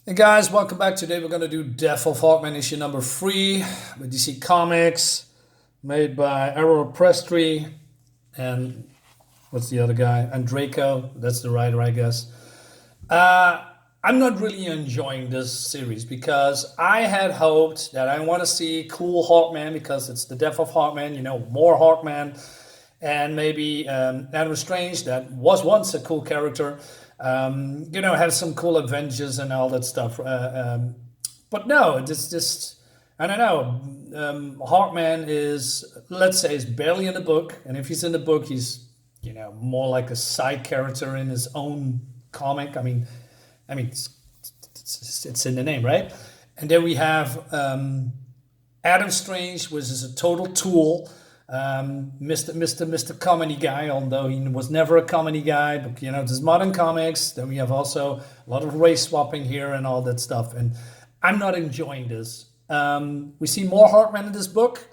Hey guys, welcome back. Today we're going to do Death of Hawkman issue number 3 with DC Comics, made by Aaron Lopresti and what's the other guy? Andreyko. That's the writer, I guess. Uh, I'm not really enjoying this series because I had hoped that I want to see cool Hawkman because it's the Death of Hawkman, more Hawkman, and maybe Adam Strange, that was once a cool character, has some cool adventures and all that stuff. But no, it's just, I don't know. Hawkman is, let's say, is barely in the book, and if he's in the book, he's more like a side character in his own comic. I mean, it's in the name, right? And then we have Adam Strange, which is a total tool. Mr. Comedy guy, although he was never a comedy guy, but there's modern comics. Then we have also a lot of race swapping here and all that stuff. And I'm not enjoying this. We see more Hawkman in this book,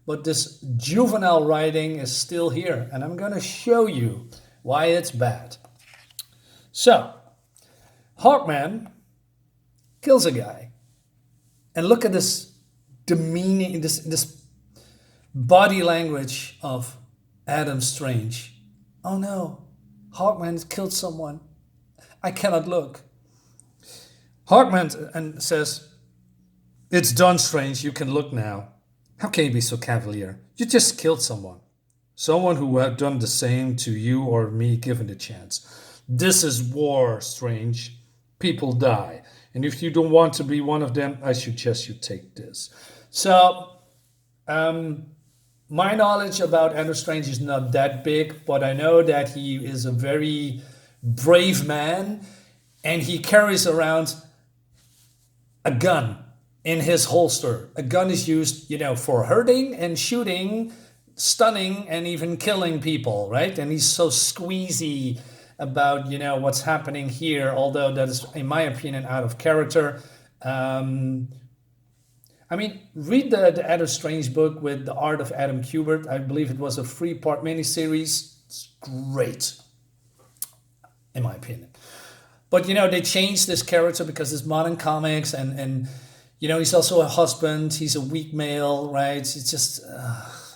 but this juvenile writing is still here, and I'm going to show you why it's bad. So, Hawkman kills a guy, and look at this demeaning, this body language of Adam Strange. Oh no, Hawkman has killed someone. I cannot look. Hawkman and says, "It's done, Strange. You can look now." How can you be so cavalier? You just killed someone. Someone who had done the same to you or me given the chance. This is war, Strange. People die. And if you don't want to be one of them, I suggest you take this. So, my knowledge about Adam Strange is not that big, but I know that he is a very brave man, and he carries around a gun in his holster. A gun is used, for hurting and shooting, stunning, and even killing people, right? And he's so squeezy about, what's happening here, although that is, in my opinion, out of character. Read the Adam Strange book with the art of Adam Kubert. I believe it was a 3-part miniseries. It's great, in my opinion. But, they changed this character because it's modern comics, and he's also a husband. He's a weak male, right? It's just,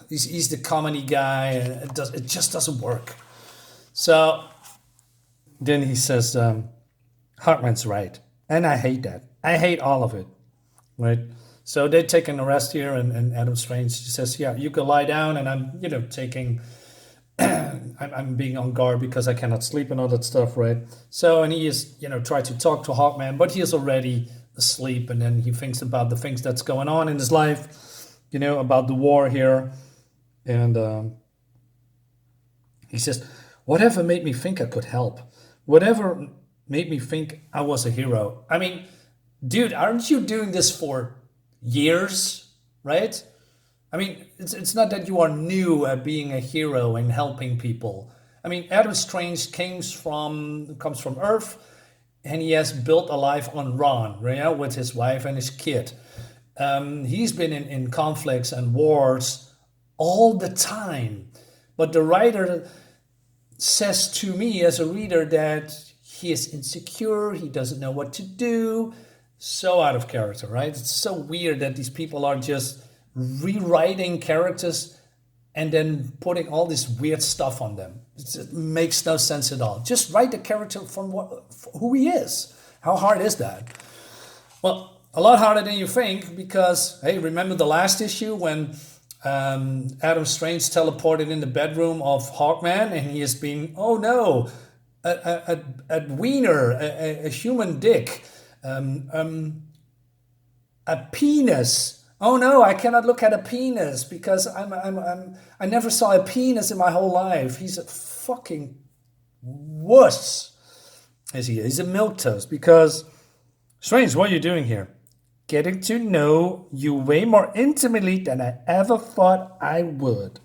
he's the comedy guy, and it just doesn't work. So then he says, Hartman's right. And I hate that. I hate all of it, right? So they take an arrest here, and Adam Strange says, "Yeah, you can lie down," and I'm, taking, I'm being on guard because I cannot sleep and all that stuff, right? So, and he is, try to talk to Hawkman, but he is already asleep, and then he thinks about the things that's going on in his life, about the war here, and he says, "Whatever made me think I could help, whatever made me think I was a hero." I mean, dude, aren't you doing this for years, right? I mean, it's not that you are new at being a hero and helping people. I mean, Adam Strange comes from Earth, and he has built a life on Rann, right, with his wife and his kid. He's been in conflicts and wars all the time, but the writer says to me as a reader that he is insecure, he doesn't know what to do. So out of character, right? It's so weird that these people are just rewriting characters and then putting all this weird stuff on them. It makes no sense at all. Just write the character from who he is. How hard is that? Well, a lot harder than you think, because, hey, remember the last issue when Adam Strange teleported in the bedroom of Hawkman, and he has been, oh no, a wiener, a human dick. A penis. Oh no, I cannot look at a penis because I never saw a penis in my whole life. He's a fucking wuss. Is he? He's a milquetoast because, Strange, what are you doing here? Getting to know you way more intimately than I ever thought I would.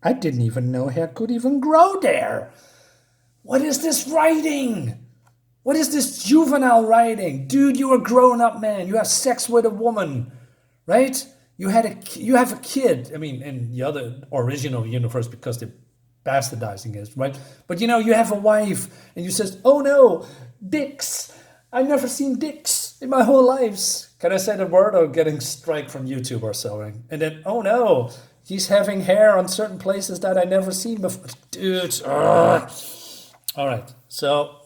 I didn't even know hair could even grow there. What is this writing? What is this juvenile writing? Dude, you're a grown-up man. You have sex with a woman, right? You have a kid. I mean, in the other original universe, because they're bastardizing it, right? But you have a wife, and you says, "Oh no, dicks. I never seen dicks in my whole lives. Can I say the word or getting strike from YouTube or so? And then, oh no, he's having hair on certain places that I never seen before. Dude. Ugh. All right. So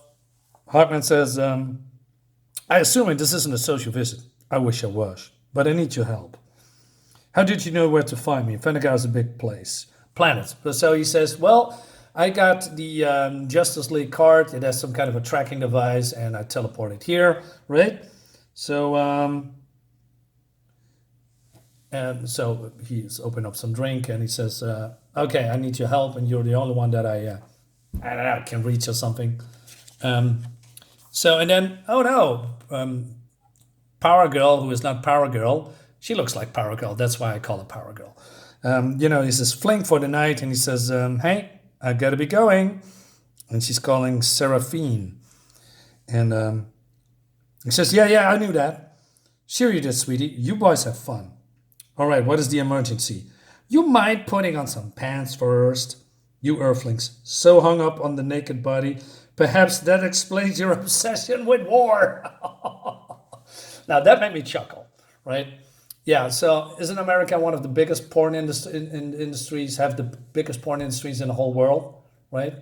Hawkman says, I assume this isn't a social visit. I wish I was, but I need your help. How did you know where to find me? Thanagar is a big planet. So he says, well, I got the Justice League card. It has some kind of a tracking device, and I teleported here, right? So, and so he's opened up some drink, and he says, okay, I need your help, and you're the only one that I don't know, can reach or something. So, and then, oh no, Power Girl, who is not Power Girl, she looks like Power Girl. That's why I call her Power Girl. He says, fling for the night, and he says, hey, I gotta be going. And she's calling Seraphine. And he says, yeah, I knew that. Sure you did, sweetie. You boys have fun. All right, what is the emergency? You mind putting on some pants first? You earthlings, so hung up on the naked body. Perhaps that explains your obsession with war. Now, that made me chuckle, right? Yeah, so isn't America one of the biggest porn industries, have the biggest porn industries in the whole world, right?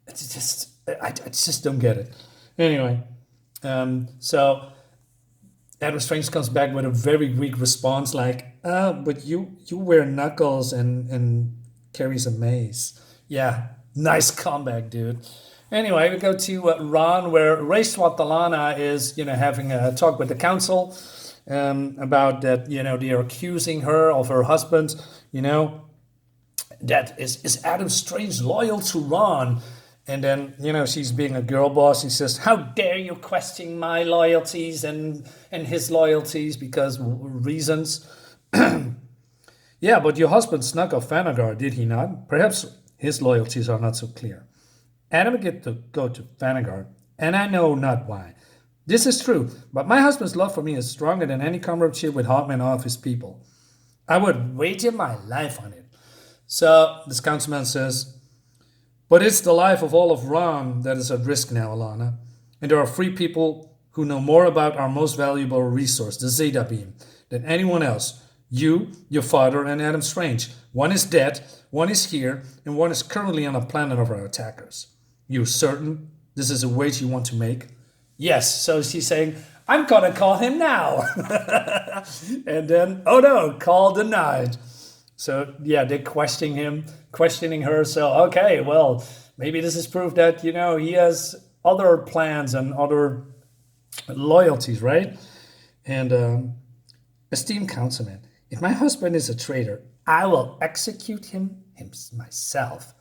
It's just, I just don't get it. Anyway, so Adam Strange comes back with a very weak response like, but you wear knuckles and carries a mace. Yeah, nice comeback, dude. Anyway, we go to Rann, where Ray Swatalana is, having a talk with the council about that, they are accusing her of her husband, that is Adam Strange loyal to Rann? And then, she's being a girl boss. He says, how dare you question my loyalties and his loyalties because reasons. Yeah, but your husband snuck off Thanagar, did he not? Perhaps his loyalties are not so clear. Adam get to go to Thanagar, and I know not why. This is true, but my husband's love for me is stronger than any comradeship with Hawkman or his people. I would wager my life on it. So this councilman says, but it's the life of all of Rann that is at risk now, Alana. And there are 3 people who know more about our most valuable resource, the Zeta Beam, than anyone else. You, your father, and Adam Strange. One is dead, one is here, and one is currently on a planet of our attackers. You're certain this is a wager you want to make? Yes, so she's saying, I'm gonna call him now. And then, oh no, call denied. So yeah, they're questioning her. So okay, well, maybe this is proof that, he has other plans and other loyalties, right? And esteemed councilman, if my husband is a traitor, I will execute him myself.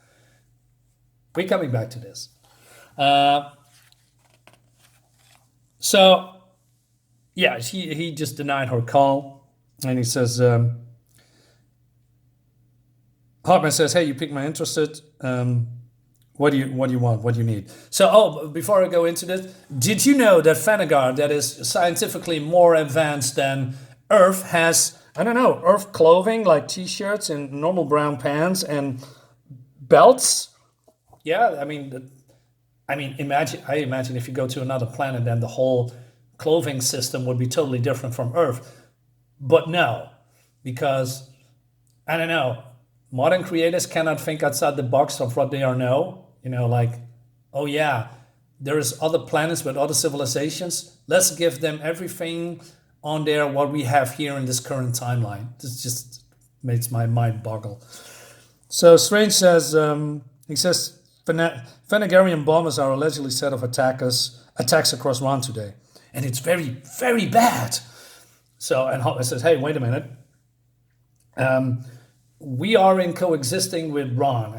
We're coming back to this. So, yeah, he just denied her call, and he says, Hawkman says, hey, you piqued my interest. What do you want? What do you need? So, before I go into this, did you know that Thanagar, that is scientifically more advanced than Earth, has, Earth clothing like t-shirts and normal brown pants and belts? Yeah, I imagine if you go to another planet, then the whole clothing system would be totally different from Earth. But no, because, modern creators cannot think outside the box of what they are now. Oh yeah, there's other planets with other civilizations. Let's give them everything on there what we have here in this current timeline. This just makes my mind boggle. So Strange says, Thanagarian bombers are allegedly set off attacks across Rann today. And it's very, very bad. So, and Hawkman says, hey, wait a minute. We are in coexisting with Rann.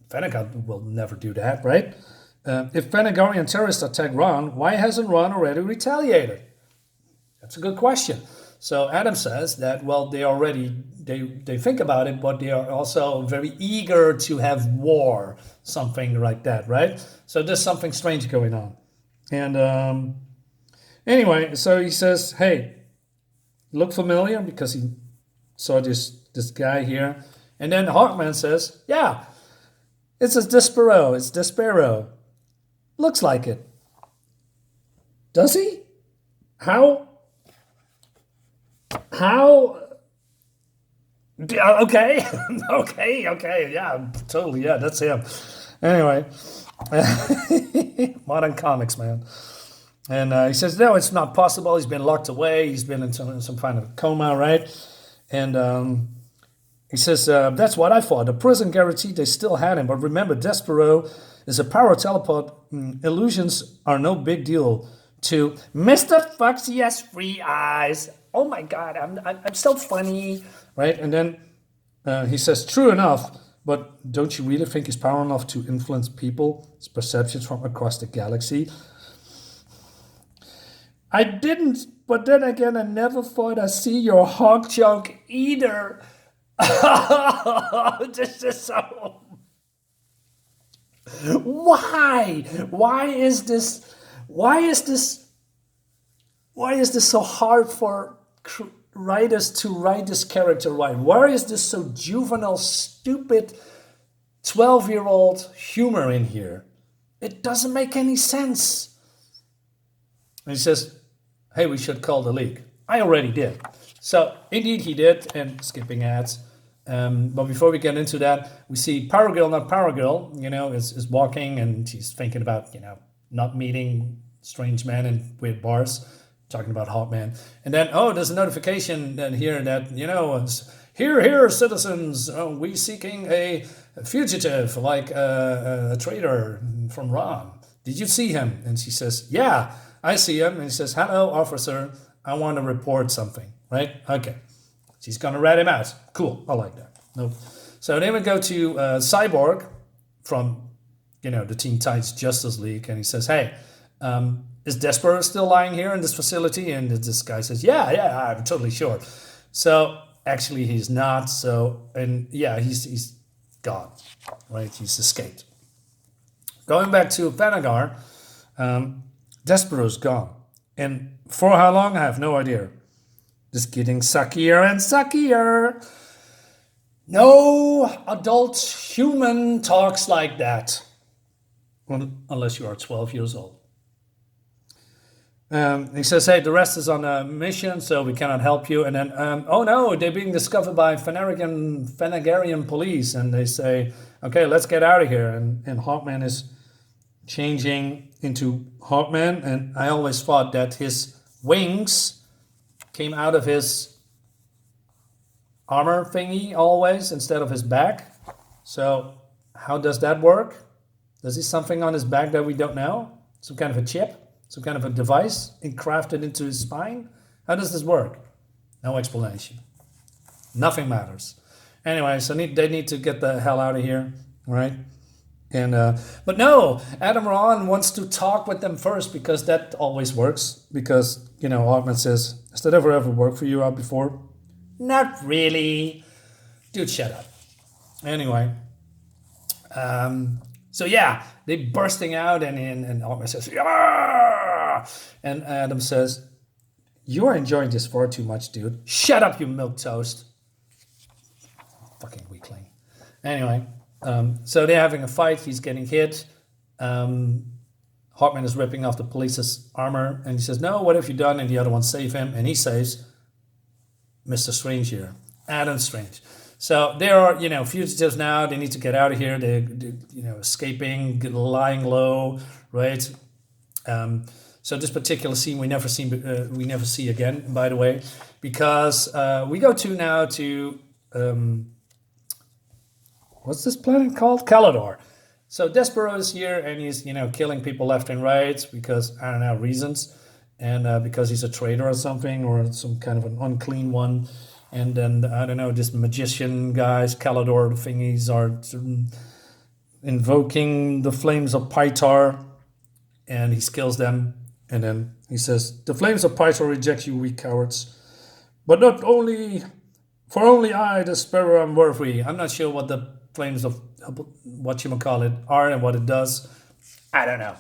Thanagar will never do that, right? If Thanagarian terrorists attack Rann, why hasn't Rann already retaliated? That's a good question. So Adam says that, well, they think about it, but they are also very eager to have war, something like that, right? So there's something strange going on. And anyway, so he says, hey, look familiar? Because he saw this guy here. And then Hawkman says, yeah, it's Despero. Looks like it. Does he? How? How? Okay, okay, yeah, totally, yeah, that's him. Anyway, modern comics, man. And he says, no, it's not possible. He's been locked away. He's been in some kind of coma, right? And he says, that's what I thought. The prison guaranteed they still had him. But remember, Despero is a power teleport. Illusions are no big deal to Mr. Foxy has 3 eyes. Oh my God, I'm so funny, right? And then he says, true enough, but don't you really think he's powerful enough to influence people's perceptions from across the galaxy? I didn't, but then again, I never thought I'd see your hog junk either. This is so. Why? Why is this? Why is this? Why is this so hard for writers to write this character right? Why is this so juvenile, stupid, 12-year-old humor in here? It doesn't make any sense. And he says, hey, we should call the league. I already did. So indeed he did, and skipping ads. But before we get into that, we see Power Girl, not Power Girl, is walking, and she's thinking about, not meeting strange men in weird bars, talking about Hawkman. And then, there's a notification then here that, here, citizens, we seeking a fugitive, like a traitor from Rann. Did you see him? And she says, yeah, I see him. And he says, hello, officer, I want to report something, right? Okay. She's going to rat him out. Cool. I like that. Nope. So then we go to Cyborg from, the Teen Titans Justice League. And he says, hey, is Despero still lying here in this facility? And this guy says, yeah, I'm totally sure. So actually he's not. So, and yeah, he's gone, right? He's escaped. Going back to Thanagar, Despero's gone. And for how long? I have no idea. Just getting suckier and suckier. No adult human talks like that. Unless you are 12 years old. He says, hey, the rest is on a mission, so we cannot help you. And then, oh no, they're being discovered by Thanagarian police. And they say, okay, let's get out of here. And Hawkman is changing into Hawkman. And I always thought that his wings came out of his armor thingy always instead of his back. So how does that work? Does he something on his back that we don't know? Some kind of a chip? Some kind of a device crafted into his spine? How does this work? No explanation. Nothing matters. Anyway, so they need to get the hell out of here, right? And but no, Adam Rann wants to talk with them first because that always works. Because, Hawkman says, has that ever worked for you out before? Not really. Dude, shut up. Anyway. So yeah, they bursting out and Hawkman says, yeah! And Adam says, you are enjoying this far too much, dude. Shut up, you milquetoast. Fucking weakling. Anyway. So they're having a fight. He's getting hit. Hawkman is ripping off the police's armor. And he says, no, what have you done? And the other one save him. And he saves Mr. Strange here. Adam Strange. So they are, fugitives now. They need to get out of here. They're escaping, lying low, right? So this particular scene we never see again, by the way. Because we go to what's this planet called? Calador. So Despero is here and he's, killing people left and right because, I don't know, reasons. And because he's a traitor or something or some kind of an unclean one. And then, I don't know, this magician guys, Calador thingies are invoking the flames of Pytar and he kills them. And then he says, the flames of Pytar reject you, weak cowards. But only I, Despero, am worthy. I'm not sure what the flames of whatchamacallit are and what it does. I don't know.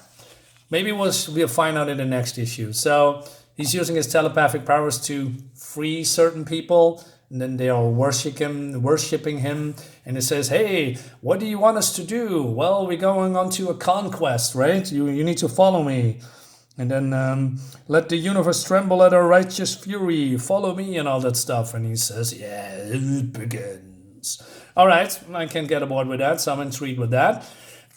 Maybe we'll find out in the next issue. So he's using his telepathic powers to free certain people, and then they are worshipping him. And it says, hey, what do you want us to do? Well, we're going on to a conquest, right? You need to follow me. And then let the universe tremble at our righteous fury. Follow me and all that stuff. And he says, yeah, it begins. All right, I can get aboard with that. So I'm intrigued with that.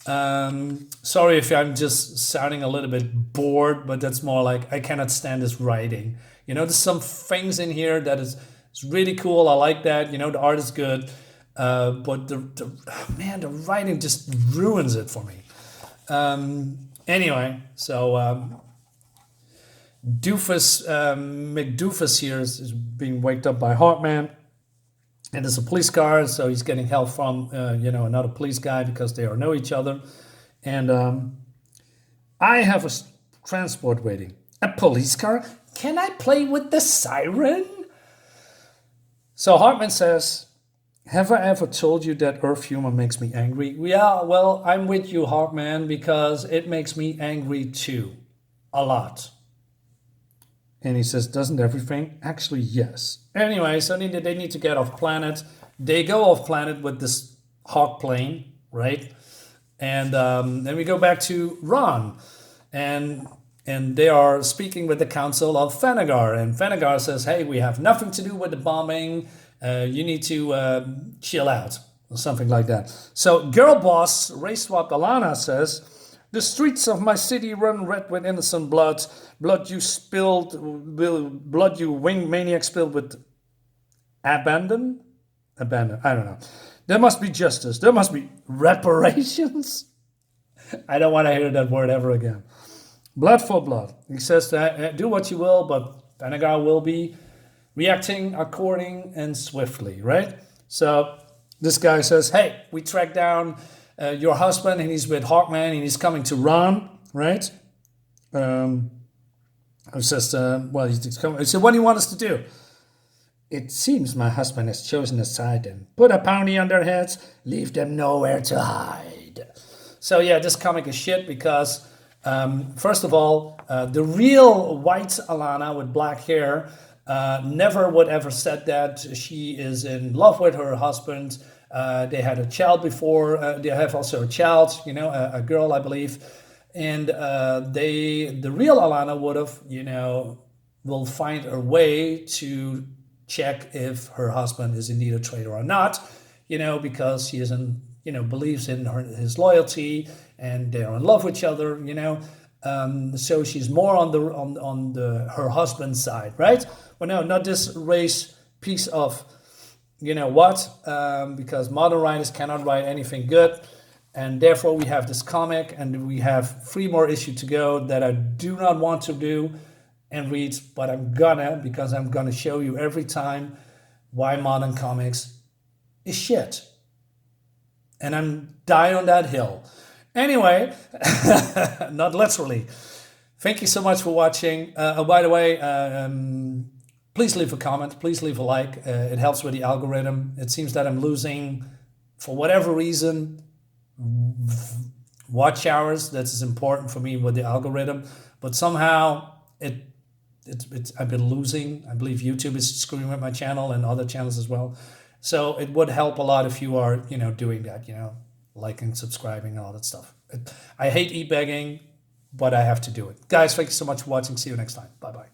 Sorry if I'm just sounding a little bit bored, but that's more like I cannot stand this writing. There's some things in here that is really cool. I like that. The art is good. But the writing just ruins it for me. Anyway, so Doofus McDoofus here is being waked up by Hawkman, and there's a police car, so he's getting help from another police guy because they all know each other, and I have a transport waiting. A police car? Can I play with the siren? So Hawkman says, have I ever told you that Earth humor makes me angry? Yeah, well, I'm with you, Hawkman, because it makes me angry too. A lot. And he says, doesn't everything? Actually, yes. Anyway, so they need to get off planet. They go off planet with this Hawk plane, right? And then we go back to Rann. And they are speaking with the council of Thanagar. And Thanagar says, hey, we have nothing to do with the bombing. You need to chill out, or something like that. So girl boss, race swap Alana says, the streets of my city run red with innocent blood. Blood you winged maniac spilled with abandon, I don't know. There must be justice. There must be reparations. I don't want to hear that word ever again. Blood for blood. He says that do what you will, but Thanagar will be reacting according and swiftly, right? So this guy says, hey, we tracked down your husband, and he's with Hawkman, and he's coming to Rann, right? He says, he's coming. I said, what do you want us to do? It seems my husband has chosen a side and put a bounty on their heads, leave them nowhere to hide. So yeah, this comic is shit because, first of all, the real white Alana with black hair never would ever said that she is in love with her husband. They had a child before. They have also a child, a girl, I believe. And the real Alana would have, will find a way to check if her husband is indeed a traitor or not, because she isn't, believes in his loyalty, and they are in love with each other, so she's more on her husband's side, right? Well, no, not this race piece of, because modern writers cannot write anything good, and therefore we have this comic, and we have 3 more issues to go that I do not want to do and read, but because I'm gonna show you every time why modern comics is shit. And I'm dying on that hill. Anyway, not literally. Thank you so much for watching. By the way, please leave a comment. Please leave a like. It helps with the algorithm. It seems that I'm losing, for whatever reason, watch hours. That's important for me with the algorithm. But somehow I've been losing. I believe YouTube is screwing with my channel and other channels as well. So it would help a lot if you are, doing that, liking, subscribing, and all that stuff. I hate e-begging, but I have to do it. Guys, thank you so much for watching. See you next time. Bye-bye.